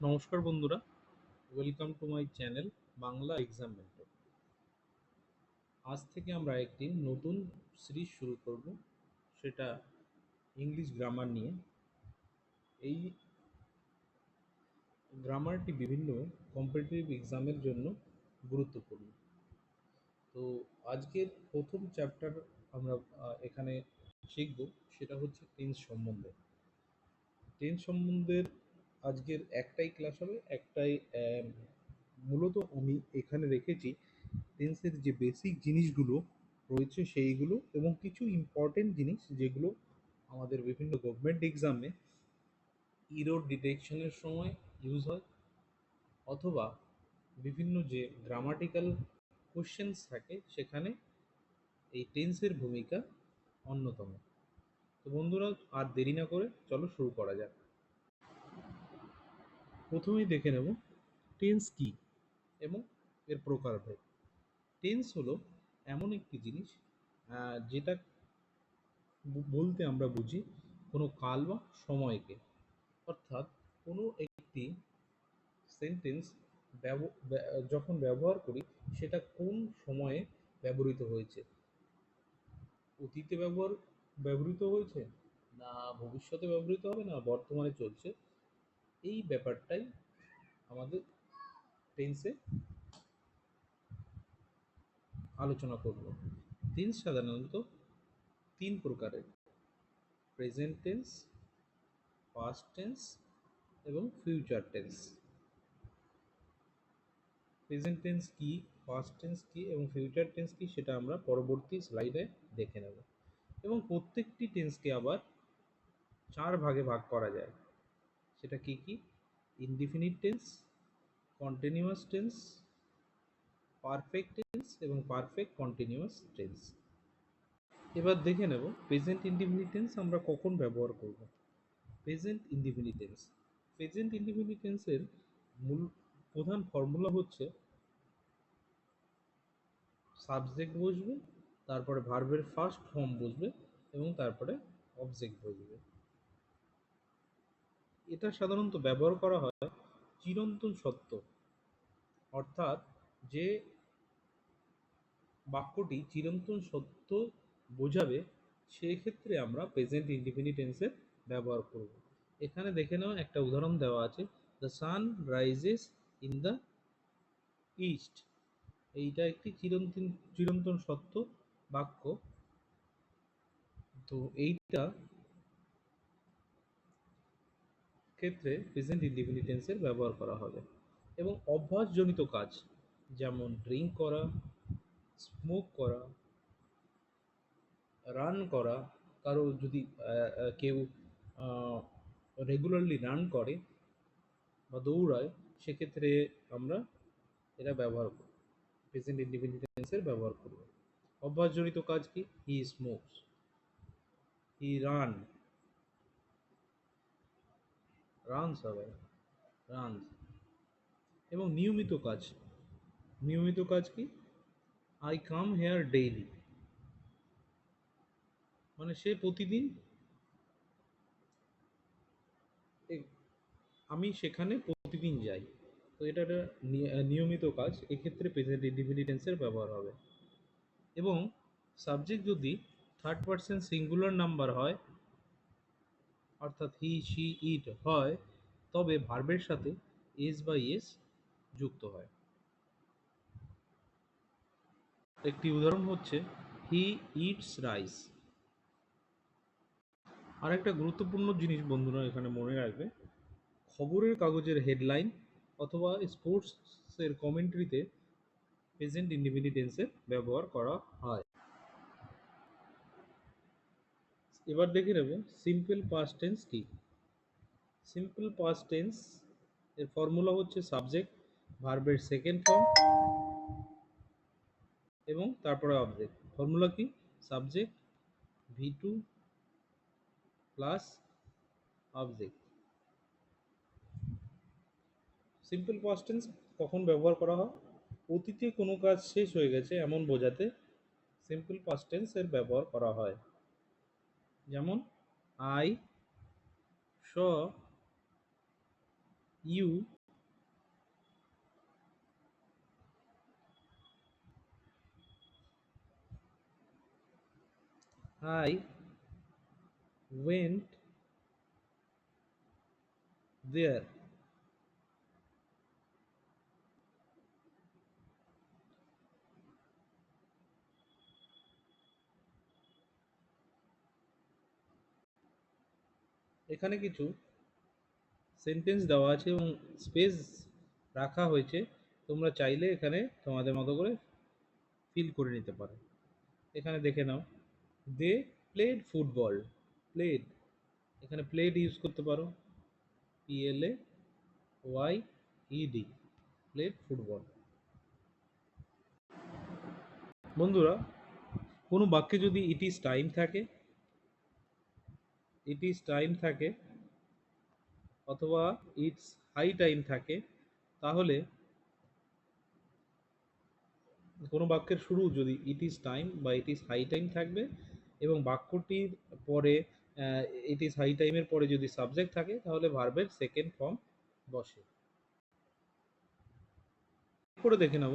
নমস্কার বন্ধুরা, welcome to my channel Bangla exam mentor. আজ থেকে আমরা একটি নতুন সিরিজ শুরু করব, সেটা ইংলিশ গ্রামার নিয়ে। এই গ্রামারটি বিভিন্ন কম্পিটিটিভ এক্সামের জন্য গুরুত্বপূর্ণ। তো আজকের প্রথম চ্যাপ্টার আমরা এখানে শিখব, সেটা হচ্ছে টেন্স সম্বন্ধে। টেন্স সম্বন্ধের আজকের একটাই ক্লাস হবে, একটাই মূলত আমি এখানে রেখেছি টেন্সের যে বেসিক জিনিসগুলো রয়েছে সেইগুলো, এবং কিছু ইম্পর্টেন্ট জিনিস যেগুলো আমাদের বিভিন্ন গভর্নমেন্ট এক্সামে ইরর ডিটেকশনের সময় ইউজ হয়, অথবা বিভিন্ন যে গ্রামাটিক্যাল কোশ্চেন্স থাকে সেখানে এই টেন্সের ভূমিকা অন্যতম। তো বন্ধুরা, আর দেরি না করে চলো শুরু করা যাক। প্রথমেই দেখে নেব টেন্স কি এবং এর প্রকারভেদ। টেন্স হলো এমন একটি জিনিস যেটা বলতে আমরা বুঝি কোনো কাল বা সময়কে, অর্থাৎ কোনো একটি সেন্টেন্স যখন ব্যবহার করি সেটা কোন সময়ে ব্যবহৃত হয়েছে, অতীতে ব্যবহৃত হয়েছে, না ভবিষ্যতে ব্যবহৃত হবে, না বর্তমানে চলছে, এই ব্যাপারটাই আমাদের টেন্সে আলোচনা করব। টেন্স সাধারণত তিন প্রকারের: প্রেজেন্ট টেন্স, পাস্ট টেন্স এবং ফিউচার টেন্স। প্রেজেন্ট টেন্স কি, পাস্ট টেন্স কি এবং ফিউচার টেন্স কি সেটা আমরা পরবর্তী স্লাইডে দেখে নেব। এবং প্রত্যেকটি টেন্সকে আবার চার ভাগে ভাগ করা যায়। সেটা কি কি? Indefinite tense, continuous tense, perfect tense এবং পারফেক্ট কন্টিনিউয়াস টেন্স। এবার দেখে নেব প্রেজেন্ট ইনডিফিনিট টেন্স আমরা কখন ব্যবহার করব। Present indefinite tense, present indefinite টেন্সের মূল প্রধান ফর্মুলা হচ্ছে সাবজেক্ট বসবে, তারপরে ভার্বের ফার্স্ট ফর্ম বসবে এবং তারপরে অবজেক্ট বসবে। এটা সাধারণত ব্যবহার করা হয় চিরন্তন সত্য, অর্থাৎ যে বাক্যটি চিরন্তন সত্য বোঝাবে সেক্ষেত্রে আমরা প্রেজেন্ট ইনডিফিনিট টেন্সের ব্যবহার করব। এখানে দেখে নাও একটা উদাহরণ দেওয়া আছে, the sun rises in the east. এইটা একটি চিরন্তন সত্য বাক্য। তো এইটা ক্ষেত্রে প্রেজেন্ট ইনডিফিনিট টেন্সের ব্যবহার করা হবে। এবং অভ্যাসজনিত কাজ, যেমন ড্রিঙ্ক করা, স্মোক করা, রান করা, কারো যদি কেউ রেগুলারলি রান করে বা দৌড়ায়, সেক্ষেত্রে আমরা এটা ব্যবহার করব, প্রেজেন্ট ইনডিফিনিট টেন্সের ব্যবহার করব। অভ্যাসজনিত কাজ কি? হি স্মোকস, হি রানস হবে, রানস। এবং নিয়মিত কাজ, নিয়মিত কাজ কি? আই কাম হেয়ার ডেইলি, মানে সে প্রতিদিন, আমি সেখানে প্রতিদিন যাই। তো এটা একটা নিয়মিত কাজ, এক্ষেত্রে প্রেজেন্ট ইনডিফিনিট টেন্সের ব্যবহার হবে। এবং সাবজেক্ট যদি থার্ড পারসন সিঙ্গুলার নাম্বার হয়, অর্থাৎ হি, শি, ইট হয়, তবে ভার্বের সাথে এস বা এস যুক্ত হয়। একটি উদাহরণ হচ্ছে হি ইটস রাইস। আরেকটা গুরুত্বপূর্ণ জিনিস বন্ধুরা এখানে মনে রাখবে, খবরের কাগজের হেডলাইন অথবা স্পোর্টসের কমেন্ট্রিতে প্রেজেন্ট ইনডিফিনিট টেন্সের ব্যবহার করা হয়। এবার দেখে নেব সিম্পল পাস্ট টেন্স কি। সিম্পল পাস্ট টেন্স এর ফর্মুলা হচ্ছে সাবজেক্ট, ভার্বের সেকেন্ড ফর্ম এবং তারপরে অবজেক্ট। ফর্মুলা কি? Subject V2 plus object. Simple past tense কখন ব্যবহার করা হয়? অতীতে কোনো কাজ শেষ হয়ে গেছে এমন বোঝাতে সিম্পল পাস্ট টেন্স এর ব্যবহার করা হয়। যেমন I saw you I went there. এখানে কিছু সেন্টেন্স দেওয়া আছে এবং স্পেস রাখা হয়েছে, তোমরা চাইলে এখানে তোমাদের মতো করে ফিল করে নিতে পারো। এখানে দেখে নাও, দে প্লেড ফুটবল। প্লেড, এখানে প্লেড ইউজ করতে পারো, PLAYED, প্লেড ফুটবল। বন্ধুরা, কোনো বাক্যে যদি ইট ইজ টাইম থাকে, ইট ইজ টাইম থাকে অথবা ইটস হাই টাইম থাকে, তাহলে কোনো বাক্যের শুরু যদি ইট ইজ টাইম বা ইট ইজ হাই টাইম থাকবে এবং বাক্যটির পরে ইট ইজ হাই টাইমের পরে যদি সাবজেক্ট থাকে, তাহলে ভার্বের সেকেন্ড ফর্ম বসে। করে দেখে নেব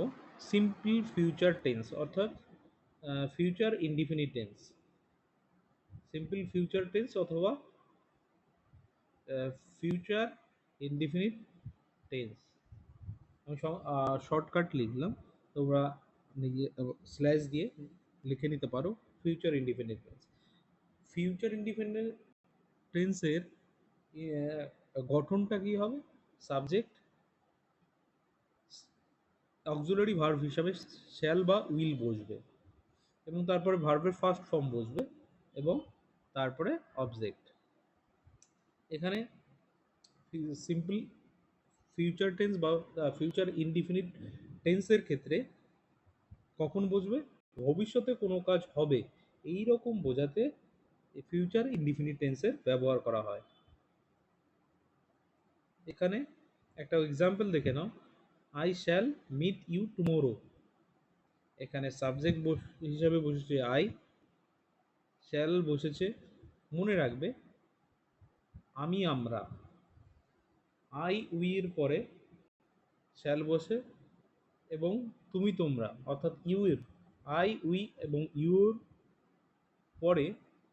সিম্পল ফিউচার টেন্স অর্থাৎ future indefinite tense. Simple future tense অথবা ফিউচার ইনডিফিনিট টেন্স। আমি শর্টকাট লিখলাম, তোমরা নিজে স্ল্যাশ দিয়ে লিখে নিতে পারো future indefinite tense. Future indefinite টেন্সের গঠনটা কি হবে? সাবজেক্ট অক্সিলারি ভার্ব হিসাবে শ্যাল বা উইল বসবে এবং তারপরে ভার্বের ফার্স্ট ফর্ম বসবে এবং তারপরে অবজেক্ট। এখানে সিম্পল ফিউচার টেন্স বা ফিউচার ইনডিফিনিট টেন্সের ক্ষেত্রে কখন বসবে? ভবিষ্যতে কোনো কাজ হবে এই রকম বোঝাতে ফিউচার ইনডিফিনিট টেন্সের ব্যবহার করা হয়। এখানে একটা এক্সাম্পল দেখে নাও, I shall meet you tomorrow. এখানে সাবজেক্ট হিসাবে বসেছে আই, শ্যাল বসেছে, মনে রাখবে আমি আমরা, আই উইয়ের পরে শ্যাল বসে এবং তুমি তোমরা অর্থাৎ ইউর, আই উই এবং ইউর পরে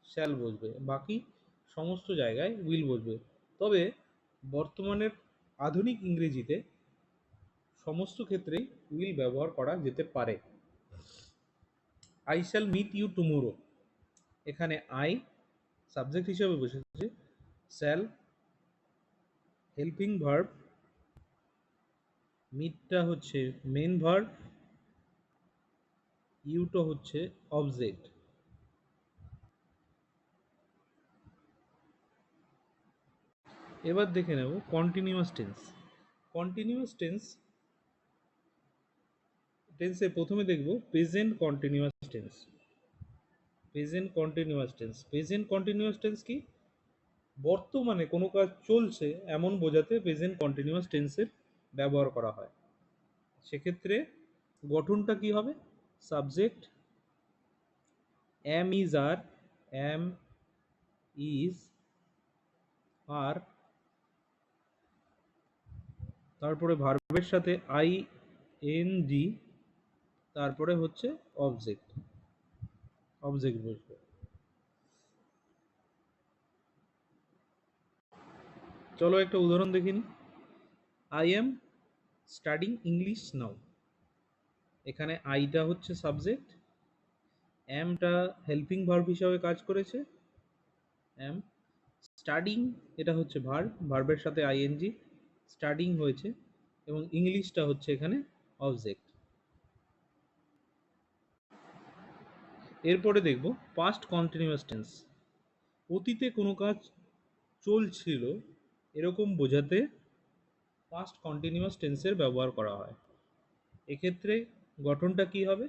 শ্যাল বসবে, বাকি সমস্ত জায়গায় উইল বসবে। তবে বর্তমানের আধুনিক ইংরেজিতে সমস্ত ক্ষেত্রেই উইল ব্যবহার করা যেতে পারে। I shall meet you tomorrow, এখানে আই সাবজেক্ট হিসেবে বসেছে, শ্যাল হেল্পিং ভার্ব, মিটটা হচ্ছে মেন ভার্ব, ইউটা হচ্ছে অবজেক্ট। এবার দেখে নেব কন্টিনিউয়াস টেন্স। কন্টিনিউয়াস টেন্সে প্রথমে দেখব present continuous tense. Present continuous tense, present continuous tense কি? বর্তমানে কোনো কাজ চলছে এমন বোঝাতে প্রেজেন্ট কন্টিনিউয়াস টেন্সের ব্যবহার করা হয়। সেক্ষেত্রে গঠনটা কি হবে? Subject am is are, am is are, তারপরে ভার্বের সাথে আই এন জি, তারপরে হচ্ছে অবজেক্ট, অবজেক্ট বসবে। চলো একটা উদাহরণ দেখে নিই। আই এম স্টাডিং ইংলিশ নাও। এখানে আইটা হচ্ছে সাবজেক্ট, এমটা হেল্পিং ভার্ব হিসাবে কাজ করেছে, এম। স্টাডিং এটা হচ্ছে ভার্ব, ভার্বের সাথে আইএনজি, স্টাডিং হয়েছে এবং ইংলিশটা হচ্ছে এখানে অবজেক্ট। এরপরে দেখব পাস্ট কন্টিনিউয়াস টেন্স। অতীতে কোনো কাজ চলছিল এরকম বোঝাতে পাস্ট কন্টিনিউয়াস টেন্সের ব্যবহার করা হয়। এক্ষেত্রে গঠনটা কি হবে?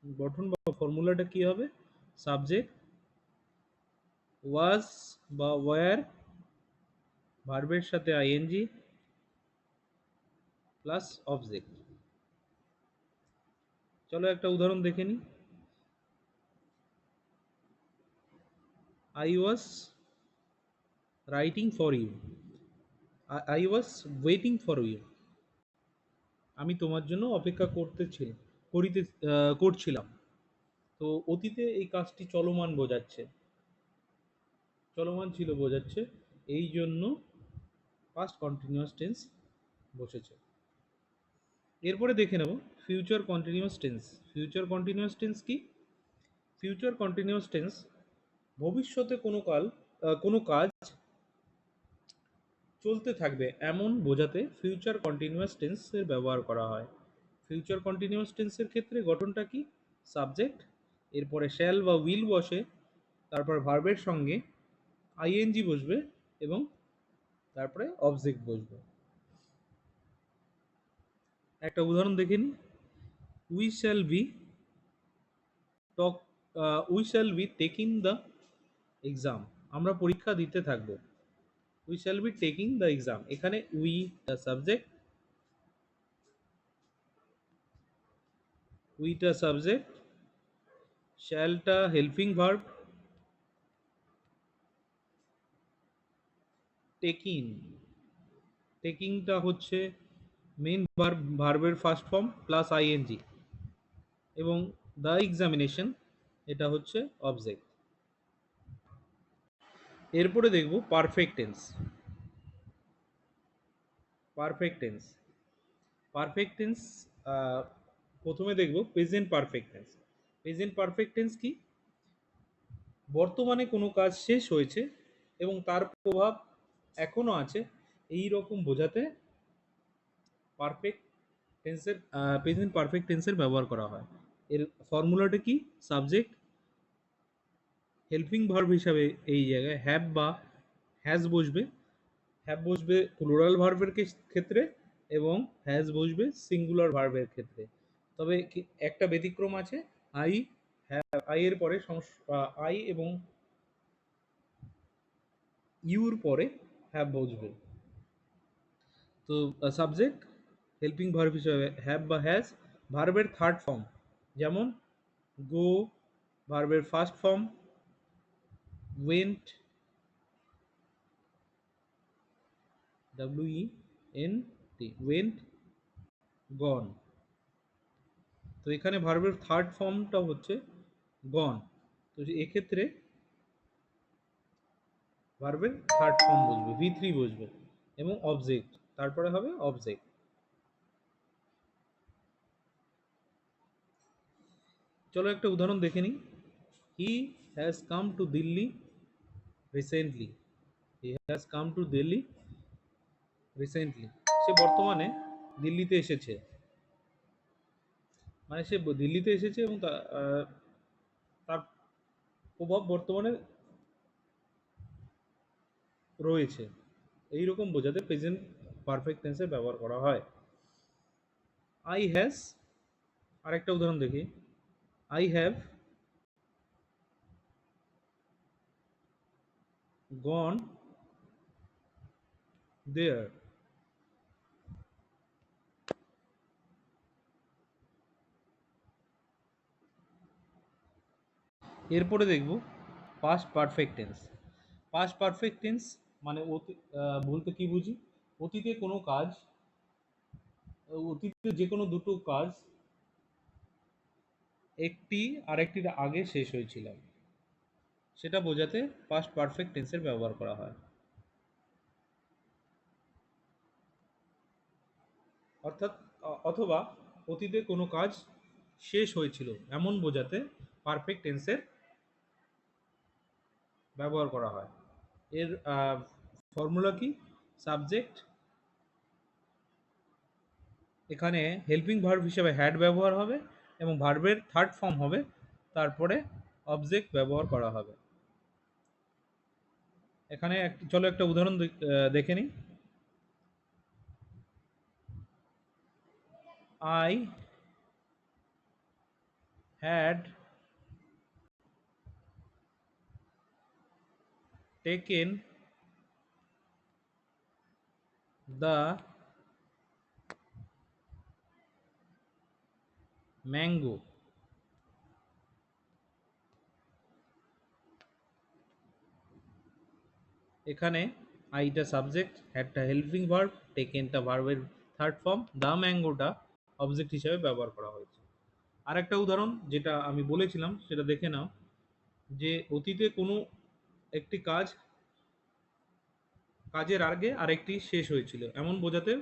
গঠন বা ফর্মুলাটা কি হবে? সাবজেক্ট ওয়াজ বা ওয়্যার, ভার্বের সাথে আইএনজি প্লাস অবজেক্ট। চলো একটা উদাহরণ দেখে নিই। I was writing for you. I was waiting for you, আমি তোমার জন্য অপেক্ষা করিতে করছিলাম। তো অতীতে এই কাজটি চলমান বোঝাচ্ছে, চলমান ছিল বোঝাচ্ছে, এই জন্য পাস্ট কন্টিনিউয়াস টেন্স বসেছে। এরপরে দেখে নেব future continuous tense. Future continuous tense কি? ফিউচার কন্টিনিউয়াস টেন্স ভবিষ্যতে কোনো কাজ চলতে থাকবে এমন বোঝাতে ফিউচার কন্টিনিউয়াস টেন্সের ব্যবহার করা হয়। ফিউচার কন্টিনিউয়াস টেন্সের ক্ষেত্রে গঠনটা কি? সাবজেক্ট, এরপরে শ্যাল বা উইল বসে, তারপর ভার্বের সঙ্গে আইএনজি বসবে এবং তারপরে অবজেক্ট বসবে। একটা উদাহরণ দেখে নিই। We shall be talk we shall be taking the exam, আমরা পরীক্ষা দিতে থাকবো। We shall be taking the exam, এখানে উই দ্য সাবজেক্ট, উইটা সাবজেক্ট, শ্যালটা হেল্পিং ভার্ব, টেকিং, টেকিংটা হচ্ছে মেইন ভার্বের ফার্স্ট ফর্ম প্লাস আইএনজি, এবং দ্য এক্সামিনেশন এটা হচ্ছে অবজেক্ট। এরপরে দেখব perfect tense. Perfect tense, perfect tense প্রথমে দেখব present perfect tense. Present perfect tense কি? বর্তমানে কোনো কাজ শেষ হয়েছে এবং তার প্রভাব এখনো আছে, এই রকম বোঝাতে পারফেক্ট টেন্সের প্রেজেন্ট পারফেক্ট টেন্সের ব্যবহার করা হয়। এর ফর্মুলাটা কি? সাবজেক্ট হেল্পিং ভার্ব হিসাবে এই জায়গায় হ্যাভ বা হ্যাজ বসবে। হ্যাভ বসবে প্লুরাল ভার্বের ক্ষেত্রে এবং হ্যাজ বসবে সিঙ্গুলার ভার্বের ক্ষেত্রে। তবে একটা ব্যতিক্রম আছে, আই আই এর পরে আই এবং ইউর পরে হ্যাভ বসবে। তো সাবজেক্ট হেল্পিং ভার্ব হিসাবে হ্যাভ বা হ্যাজ, ভার্বের থার্ড ফর্ম যেমন গো, ভার্বের first form went, WENT, went, gone. তো এখানে ভার্বের থার্ড ফর্মটা হচ্ছে গন, তো এক্ষেত্রে ভার্বের থার্ড ফর্ম বসবে, V3 বসবে এবং অবজেক্ট, তারপরে হবে অবজেক্ট। চলো একটা উদাহরণ দেখে নিই। He has come to Delhi recently, he has come to Delhi recently, সে বর্তমানে দিল্লিতে এসেছে, মানে সে দিল্লিতে এসেছে এবং তার প্রভাব বর্তমানে রয়েছে, এই রকম বোঝাতে প্রেজেন্ট পারফেক্ট টেন্সের ব্যবহার করা হয়। আই হ্যাজ, আরেকটা উদাহরণ দেখি। আই হ্যাভ গন দেয়ার। এরপরে দেখব past perfect tense. Past perfect tense মানে বলতে কি বুঝি? অতীতে কোনো কাজ, অতীতে যে কোনো দুটো কাজ একটি আরেকটির আগে শেষ হয়েছিল, সেটা বোঝাতে পাস্ট পারফেক্ট টেন্সের ব্যবহার করা হয়। অর্থাৎ অথবা অতীতে কোনো কাজ শেষ হয়েছিল এমন বোঝাতে পারফেক্ট টেন্সের ব্যবহার করা হয়। এর ফর্মুলা কি? সাবজেক্ট, এখানে হেল্পিং ভার্ব হিসেবে হ্যাড ব্যবহার হবে এবং ভার্বের থার্ড ফর্ম হবে, তারপরে অবজেক্ট ব্যবহার করা হবে। এখানে চলো একটা উদাহরণ দেখে নিই। I had taken the mango, এখানে আইটা সাবজেক্ট, হ্যাডটা হেল্পিং ভার্ব, টেকেনটা ভার্বের থার্ড ফর্ম, দ্য ম্যাঙ্গোটা অবজেক্ট হিসাবে ব্যবহার করা হয়েছে। আরেকটা উদাহরণ যেটা আমি বলেছিলাম সেটা দেখে নাও, যে অতীতে কোনো একটি কাজের আগে আরেকটি শেষ হয়েছিল এমন বোঝাতে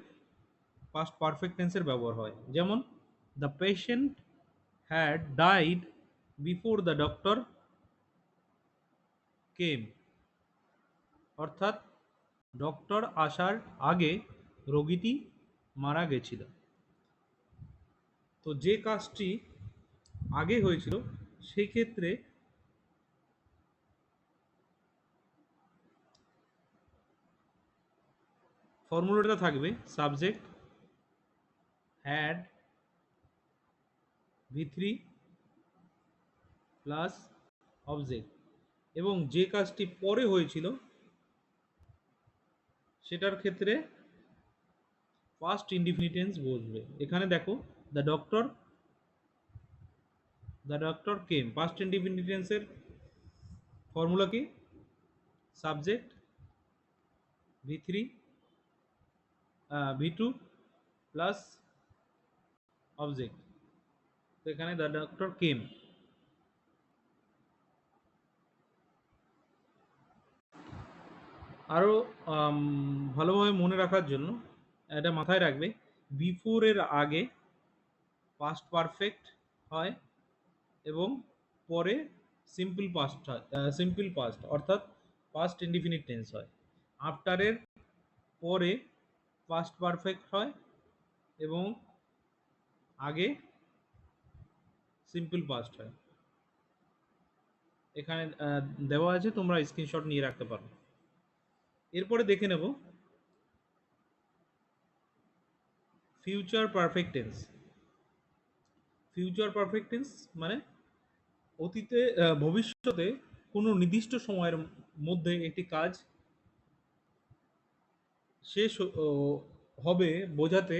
পাস্ট পারফেক্ট টেন্সের ব্যবহার হয়। যেমন the patient had died before the doctor কেম, অর্থাৎ ডক্টর আসার আগে রোগীটি মারা গেছিল। তো যে কাজটি আগে হয়েছিল সেই ক্ষেত্রে ফর্মুলাটা থাকবে সাবজেক্ট হ্যাড ভি3 প্লাস অবজেক্ট, এবং যে কাজটি পরে হয়েছিল সেটার ক্ষেত্রে ফার্স্ট ইনডিফিনিটেন্স বসবে। এখানে দেখো the doctor, the doctor came, first ইনডিফিনিটেন্সের ফর্মুলা কি? সাবজেক্ট ভি3 ভি2 প্লাস অবজেক্ট। তো এখানে দ্য ডক্টর কেম। আরও ভালোভাবে মনে রাখার জন্য এটা মাথায় রাখবে, বিফোর এর আগে পাস্ট পারফেক্ট হয় এবং পরে সিম্পল পাস্ট হয়, সিম্পল পাস্ট অর্থাৎ পাস্ট ইনডিফিনিট টেন্স হয়। আফটারের পরে পাস্ট পারফেক্ট হয় এবং আগে সিম্পল পাস্ট হয়। এখানে দেওয়া আছে, তোমরা স্ক্রিনশট নিয়ে রাখতে পারো। এরপরে দেখে নেব future perfect tense. Future perfect tense মানে অতীতে ভবিষ্যতে কোনো নির্দিষ্ট সময়ের মধ্যে একটি কাজ শেষ হবে বোঝাতে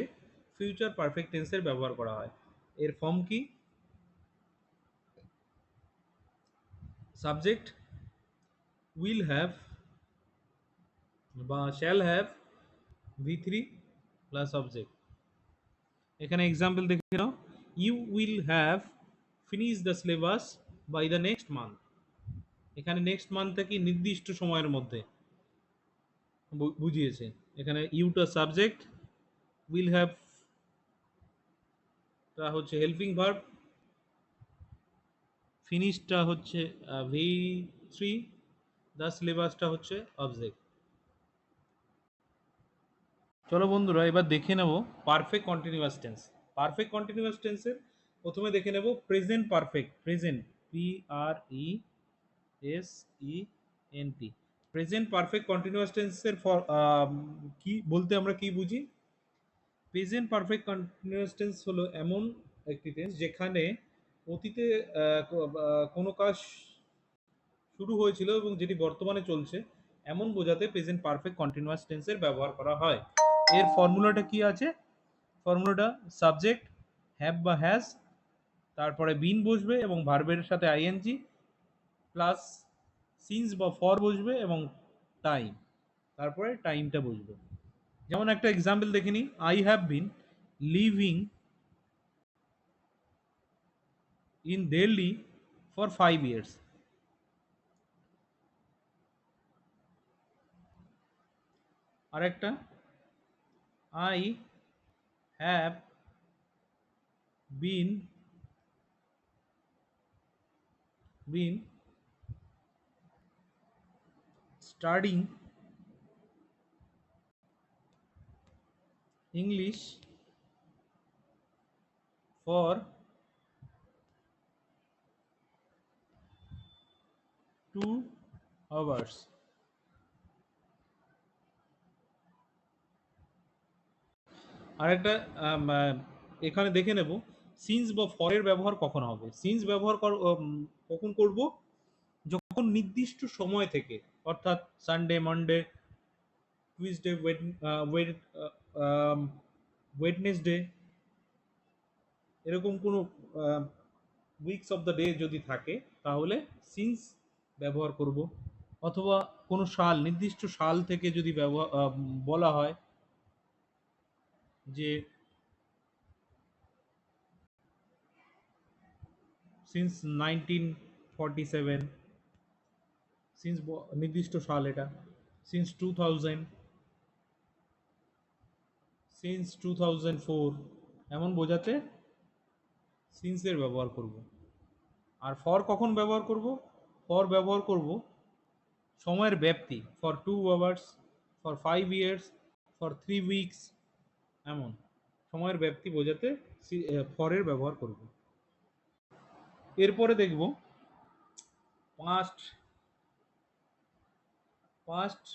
ফিউচার পারফেক্ট টেন্সের ব্যবহার করা হয়। এর ফর্ম কি? সাবজেক্ট উইল হ্যাভ বা শ্যাল হ্যাভ ভি3 প্লাস অবজেক্ট। এখানে এক্সাম্পল দেখে নাও, you will have finish the syllabus by the next month. এখানে নেক্সট মান্থ কি নির্দিষ্ট সময়ের মধ্যে বুঝিয়েছে। এখানে ইউটা সাবজেক্ট, উইল হ্যাভ টা হচ্ছে হেল্পিং ভার্ব, ফিনিশটা হচ্ছে ভি3, দ্য সিলেবাসটা হচ্ছে অবজেক্ট। চলো বন্ধুরা এবার দেখে নেব perfect continuous tense. Perfect continuous টেন্সের প্রথমে দেখে নেব present perfect. Present PRESENT। Present perfect continuous টেন্সের কি বলতে আমরা কি বুঝি? প্রেজেন্ট পারফেক্ট কন্টিনিউয়াস টেন্স হলো এমন একটি টেন্স যেখানে অতীতে কোনো কাজ শুরু হয়েছিল এবং যেটি বর্তমানে চলছে এমন বোঝাতে প্রেজেন্ট পারফেক্ট কন্টিনিউয়াস টেন্সের ব্যবহার করা হয়। এর ফর্মুলাটা কি আছে? ফর্মুলাটা সাবজেক্ট হ্যাভ বা হ্যাজ, তারপরে বিন বসবে এবং ভার্বের সাথে আইএনজি প্লাস সিন্স বা ফর বসবে এবং টাইম, তারপরে টাইমটা বসবে। যেমন একটা এক্সাম্পল দেখে নিই, I have been living in Delhi for 5 years। আরেকটা, I have been studying English for 2 hours। আরেকটা এখানে দেখে নেব সিন্স বা ফরের ব্যবহার কখন হবে। সিন্স ব্যবহার কখন করব? যখন নির্দিষ্ট সময় থেকে, অর্থাৎ সানডে, মানডে, টুইসডে, ওয়েডনেসডে, এরকম কোনো উইকস অফ দ্য ডে যদি থাকে তাহলে সিন্স ব্যবহার করব। অথবা কোনো সাল, নির্দিষ্ট সাল থেকে যদি বলা হয় যে সিন্স 1947, সিন্স নির্দিষ্ট সাল এটা, সিন্স 2000, সিন্স 2004, এমন বোঝাতে সিন্সের ব্যবহার করব। আর ফর কখন ব্যবহার করব? ফর ব্যবহার করব সময়ের ব্যাপ্তি, for 2 hours, for 5 years, for 3 weeks, এমন সময়ের ব্যাপ্তি বোঝাতে ফরের ব্যবহার করব। এরপরে দেখব past. Past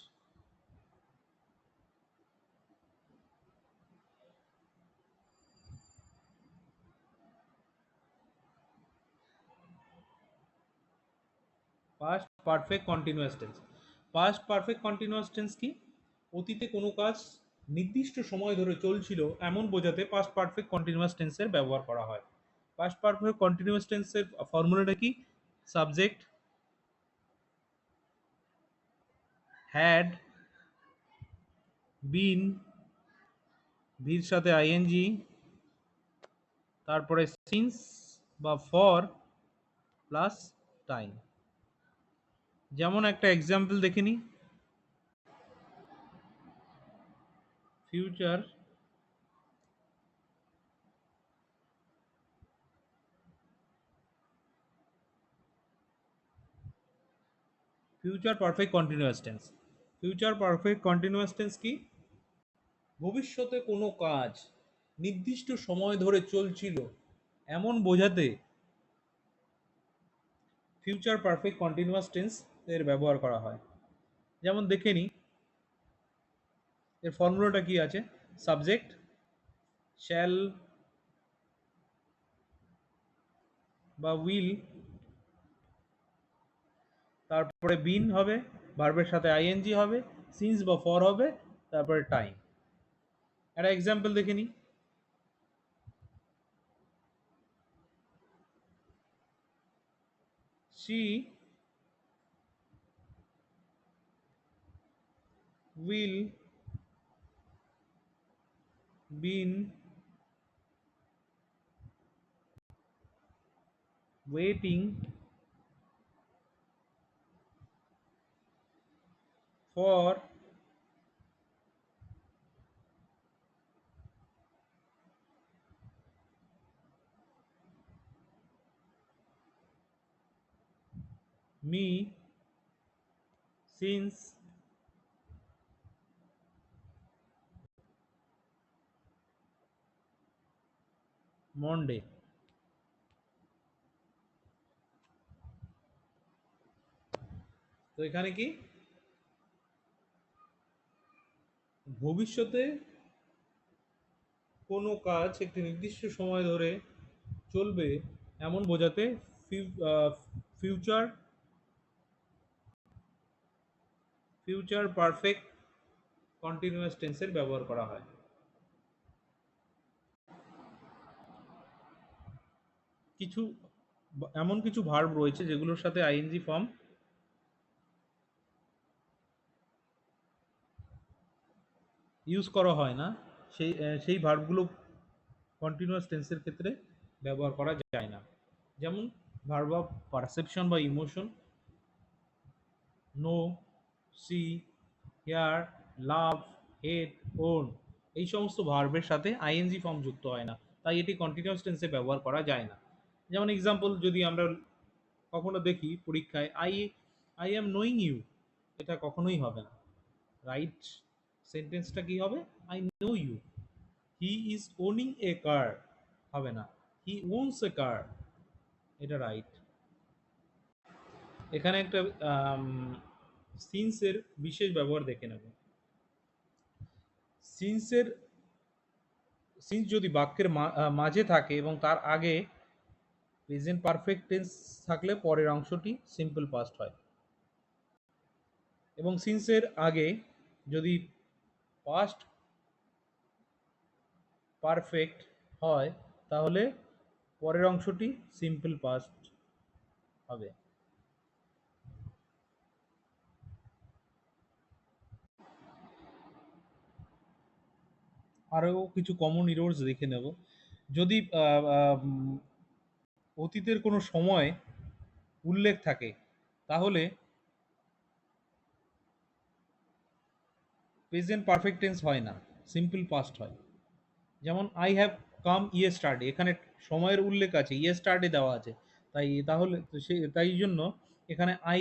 past perfect continuous tense. Past perfect continuous tense কি? অতীতে কোনো কাজ নির্দিষ্ট সময় ধরে চলছিল এমন বোঝাতে পাস্ট পারফেক্ট কন্টিনিউয়াস টেন্সের ব্যবহার করা হয়। পাস্ট পারফেক্ট কন্টিনিউয়াস টেন্সের ফর্মুলাটা কি? সাবজেক্ট হ্যাড, বিন, ভির সাথে আইএনজি, তারপরে সিন্স বা ফর প্লাস টাইম। যেমন একটা এক্সাম্পল দেখে নিই। Future future perfect continuous tense. Future perfect continuous tense কি? ভবিষ্যতে কোনো কাজ নির্দিষ্ট সময় ধরে চলছিল এমন বোঝাতে ফিউচার পারফেক্ট কন্টিনিউয়াস টেন্স এর ব্যবহার করা হয়। যেমন দেখে নিই, এর ফর্মুলাটা কি আছে? সাবজেক্ট শ্যাল বা উইল, তারপরে বিন হবে, ভার্বের সাথে আইএনজি হবে, সিন্স বা ফর হবে, তারপরে টাইম। একটা এক্সাম্পল দেখে নিই। she will been waiting for me since Monday। তো এখানে কি ভবিষ্যতে কোনো কাজ একটি নির্দিষ্ট সময় ধরে চলবে এমন বোঝাতে ফিউচার ফিউচার পারফেক্ট কন্টিনিউয়াস টেন্সের ব্যবহার করা হয়। কিছু এমন কিছু ভার্ব রয়েছে যেগুলোর সাথে আইএনজি ফর্ম ইউজ করা হয় না, সেই ভার্বগুলো কন্টিনিউয়াস টেন্সের ক্ষেত্রে ব্যবহার করা যায় না। যেমন ভার্ব অফ পারসেপশন বা emotion, know, see, hear, love, hate, own, এই সমস্ত ভার্বের সাথে আইএনজি ফর্ম যুক্ত হয় না, তাই এটি কন্টিনিউয়াস টেন্সে ব্যবহার করা যায় না। যেমন এক্সাম্পল যদি আমরা কখনো দেখি পরীক্ষায়, আই অ্যাম নোয়িং ইউ, এটা কখনোই হবে না। রাইট সেন্টেন্সটা কি হবে? I know you. He is owning a car হবে না, হি ওনস এ কার, এটা রাইট। এখানে একটা সিন্সের বিশেষ ব্যবহার দেখে নেব। সিন্সের সিন্স যদি বাক্যের মাঝে থাকে এবং তার আগে প্রেজেন্ট পারফেক্ট টেন্স থাকলে পরের অংশটি সিম্পল পাস্ট হয়, এবং সিন্সের আগে যদি পাস্ট পারফেক্ট হয় তাহলে পরের অংশটি সিম্পল পাস্ট হবে। আরও কিছু কমন ইরোর্স দেখে নেব। যদি আহ, আহ, উম, অতীতের কোনো সময় উল্লেখ থাকে তাহলে প্রেজেন্ট পারফেক্ট টেন্স হয় না, সিম্পল পাস্ট হয়। যেমন আই হ্যাভ কাম ইয়েস্টারডে, এখানে সময়ের উল্লেখ আছে, ইয়েস্টারডে দেওয়া আছে, তাহলে তাই জন্য এখানে I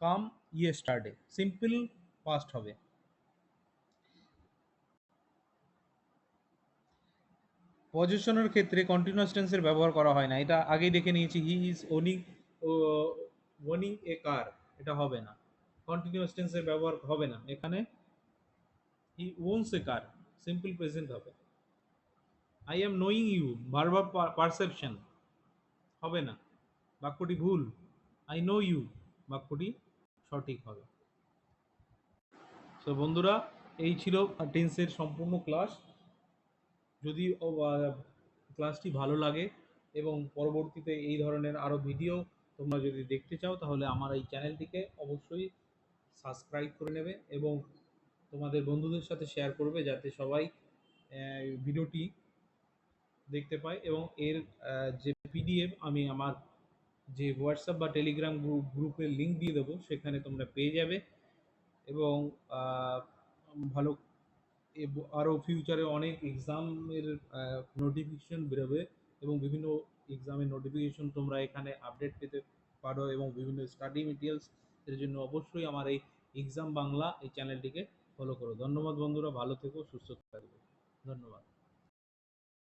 come yesterday simple past হবে। পজিশনের ক্ষেত্রে কন্টিনিউয়াস টেন্সের ব্যবহার করা হয় না, এটা আগেই দেখে নিয়েছি। He is owning owning a car, এটা হবে না, কন্টিনিউয়াস টেন্সের ব্যবহার হবে না এখানে। He owns a car, simple present হবে। I am knowing you, verb perception, হবে না, বাক্যটি ভুল। আই নো ইউ, বাক্যটি সঠিক হবে। তো বন্ধুরা, এই ছিল টেন্সের সম্পূর্ণ ক্লাস। যদি ক্লাসটি ভালো লাগে এবং পরবর্তীতে এই ধরনের আরও ভিডিও তোমরা যদি দেখতে চাও, তাহলে আমার এই চ্যানেলটিকে অবশ্যই সাবস্ক্রাইব করে নেবে এবং তোমাদের বন্ধুদের সাথে শেয়ার করবে, যাতে সবাই ভিডিওটি দেখতে পায়। এবং এর যে পিডিএফ আমি আমার যে হোয়াটসঅ্যাপ বা টেলিগ্রাম গ্রুপের লিঙ্ক দিয়ে দেবো, সেখানে তোমরা পেয়ে যাবে। এবং ভালো আরও ফিউচারে অনেক এক্সামের নোটিফিকেশন বেরোবে এবং বিভিন্ন এক্সামের নোটিফিকেশন তোমরা এখানে আপডেট পেতে পারো। এবং বিভিন্ন স্টাডি মেটেরিয়ালস এর জন্য অবশ্যই আমার এই এক্সাম বাংলা এই চ্যানেলটিকে ফলো করো। ধন্যবাদ বন্ধুরা, ভালো থেকো, সুস্থ থাকবে। ধন্যবাদ।